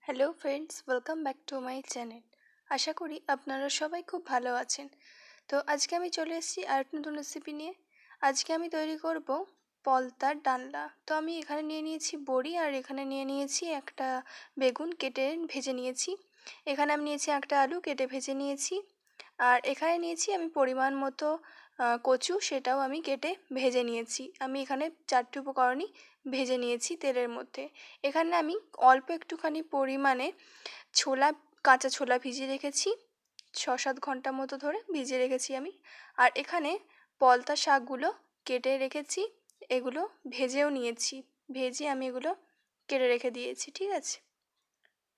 Hello friends, welcome back to my channel. আশা করি আপনারা সবাই খুব ভালো আছেন। তো আজকে আমি চলে এসেছি আর একটা নতুন রেসিপি নিয়ে। আজকে আমি তৈরি করব পলতার ডালনা। তো আমি এখানে নিয়ে নিয়েছি বড়ি আর এখানে নিয়ে নিয়েছি একটা বেগুন কেটে ভেজে নিয়েছি। এখানে আমি নিয়েছি একটা আলু কেটে ভেজে নিয়েছি। আর এখানে নিয়েছি আমি পরিমাণ মতো কচু, সেটাও আমি কেটে ভেজে নিয়েছি। আমি এখানে 4টি উপকরণই ভেজে নিয়েছি তেলের মধ্যে। এখানে আমি অল্প একটুখানি পরিমাণে কাঁচা ছোলা ভিজিয়ে রেখেছি, 6-7 ঘন্টা মতো ধরে ভিজিয়ে রেখেছি আমি। আর এখানে পলতা শাকগুলো কেটে রেখেছি, এগুলো ভেজেও নিয়েছি। ভেজে আমি এগুলো কেটে রেখে দিয়েছি, ঠিক আছে।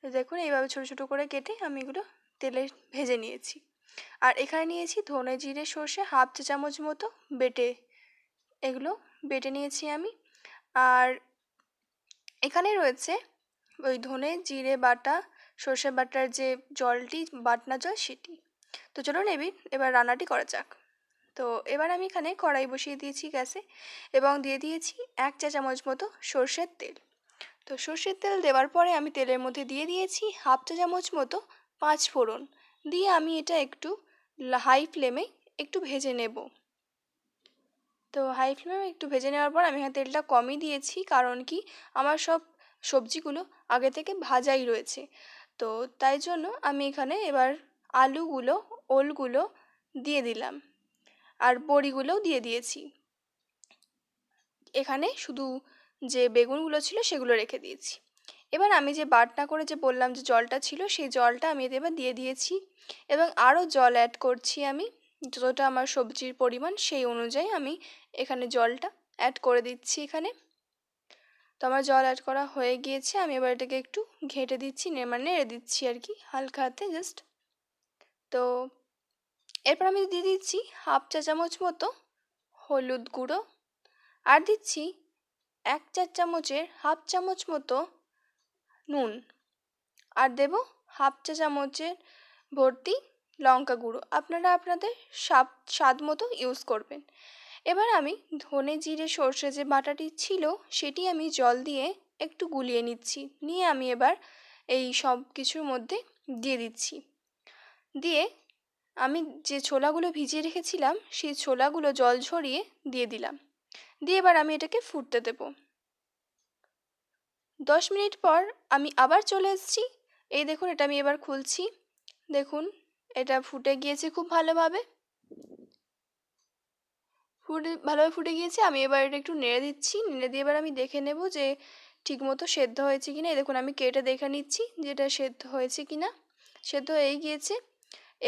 দেখুন এইভাবে ছোটো ছোটো করে কেটে আমি এগুলো তেলে ভেজে নিয়েছি। আর এখানে নিয়েছি ধনে জিরে সর্ষে 1/2 চা চামচ মতো এগুলো বেটে নিয়েছি আমি। আর এখানে রয়েছে ওই ধনে জিরে বাটা, সর্ষে বাটার যে জলটি, বাটনা জল, সেটি। তো চলুন এবার রান্নাটি করা যাক। তো এবার আমি এখানে কড়াই বসিয়ে দিয়েছি গ্যাসে এবং দিয়ে দিয়েছি 1 চা চামচ মতো সর্ষের তেল। তো সর্ষের তেল দেওয়ার পরে আমি তেলের মধ্যে দিয়ে দিয়েছি 1/2 চা চামচ মতো 5 ফোড়ন। দিয়ে আমি এটা একটু হাই ফ্লেমে একটু ভেজে নেব। তো হাই ফ্লেমে একটু ভেজে নেওয়ার পর আমি এখানে তেলটা কমই দিয়েছি, কারণ কি আমার সব সবজিগুলো আগে থেকে ভাজাই রয়েছে। তো তাই জন্য আমি এখানে এবার ওলগুলো দিয়ে দিলাম আর বড়িগুলোও দিয়ে দিয়েছি। এখানে শুধু যে বেগুনগুলো ছিল সেগুলো রেখে দিয়েছি। এবার আমি যে বাটনা করে যে বললাম যে জলটা ছিল, সেই জলটা আমি এবার দিয়ে দিয়েছি এবং আরও জল অ্যাড করছি আমি। যতটা আমার সবজির পরিমাণ সেই অনুযায়ী আমি এখানে জলটা অ্যাড করে দিচ্ছি এখানে। তো আমার জল অ্যাড করা হয়ে গিয়েছে, আমি এবার এটাকে একটু ঘেঁটে দিচ্ছি, নেড়ে দিচ্ছি আর কি, হালকা হাতে জাস্ট। তো এরপর আমি দিয়ে দিচ্ছি 1/2 চা চামচ মতো হলুদ গুঁড়ো, আর দিচ্ছি 1 চা চামচের 1/2 চামচ মতো নুন, আর দেব 1/2 চা চামচের ভর্তি লঙ্কা গুঁড়ো। আপনারা আপনাদের স্বাদ মতো ইউজ করবেন। এবার আমি ধনে জিরে সর্ষে যে বাটাটি ছিল সেটি আমি জল দিয়ে একটু গুলিয়ে নিচ্ছি। নিয়ে আমি এবার এই সব কিছুর মধ্যে দিয়ে দিচ্ছি। দিয়ে আমি যে ছোলাগুলো ভিজিয়ে রেখেছিলাম সেই ছোলাগুলো জল ঝরিয়ে দিয়ে দিলাম। দিয়ে এবার আমি এটাকে ফুটতে দেব। 10 মিনিট পর আমি আবার চলে এসেছি। এই দেখুন, এটা আমি এবার খুলছি। দেখুন এটা ফুটে গিয়েছে খুব ভালোভাবে ফুটে গিয়েছে। আমি এবার এটা একটু নেড়ে দিচ্ছি। নেড়ে দিয়ে এবার আমি দেখে নেব যে ঠিকমতো সেদ্ধ হয়েছে কিনা। এই দেখুন আমি কেটে দেখে নিচ্ছি যে এটা সেদ্ধ হয়েছে কিনা। সেদ্ধ হয়ে গিয়েছে।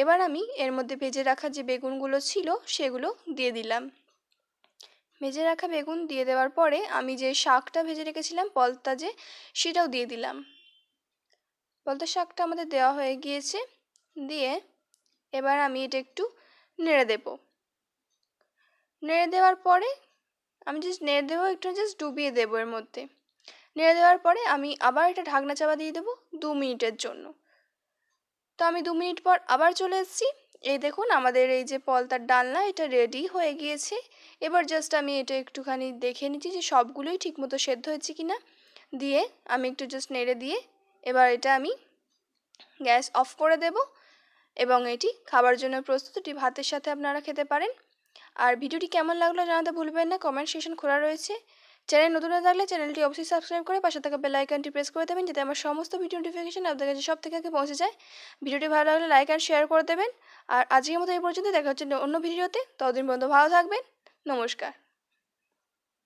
এবার আমি এর মধ্যে ভেজে রাখা যে বেগুনগুলো ছিল সেগুলো দিয়ে দিলাম। ভেজে রাখা বেগুন দিয়ে দেওয়ার পরে আমি যে শাকটা ভেজে রেখেছিলাম পলতা, সেটাও দিয়ে দিলাম। পলতা শাকটা আমাদের দেওয়া হয়ে গিয়েছে। দিয়ে এবার আমি এটা একটু নেড়ে দেব। নেড়ে দেওয়ার পরে আমি নেড়ে দেবো, একটু ডুবিয়ে দেবো এর মধ্যে। নেড়ে দেওয়ার পরে আমি আবার এটা ঢাকনা চাপা দিয়ে দেবো 2 মিনিটের জন্য। তো আমি 2 মিনিট পর আবার চলে এসেছি। এই দেখুন আমাদের এই যে পলতার ডালনা, এটা রেডি হয়ে গিয়েছে। এবার জাস্ট আমি এটা একটুখানি দেখে নিচ্ছি যে সবগুলোই ঠিকমতো সেদ্ধ হয়েছে কিনা। দিয়ে আমি একটু জাস্ট নেড়ে দিয়ে এবার এটা আমি গ্যাস অফ করে দেব এবং এটি খাবার জন্য প্রস্তুত। এটি ভাতের সাথে আপনারা খেতে পারেন। আর ভিডিওটি কেমন লাগলো জানাতে ভুলবেন না, কমেন্ট সেকশন খোলা রয়েছে। চ্যানেল নতুন হয়ে থাকলে চ্যানেলটি অবশ্যই সাবস্ক্রাইব করে পাশে থাকা বেল আইকনটি প্রেস করে দেবেন, যাতে আমার সমস্ত ভিডিও নোটিফিকেশন আপনাদের কাছে সব থেকে আগে পৌঁছে যায়। ভিডিওটি ভালো লাগলে লাইক আর শেয়ার করে দেবেন। আর আজকের মতো এই পর্যন্ত, দেখা হচ্ছে অন্য ভিডিওতে। ততদিন পর্যন্ত ভালো থাকবেন। নমস্কার।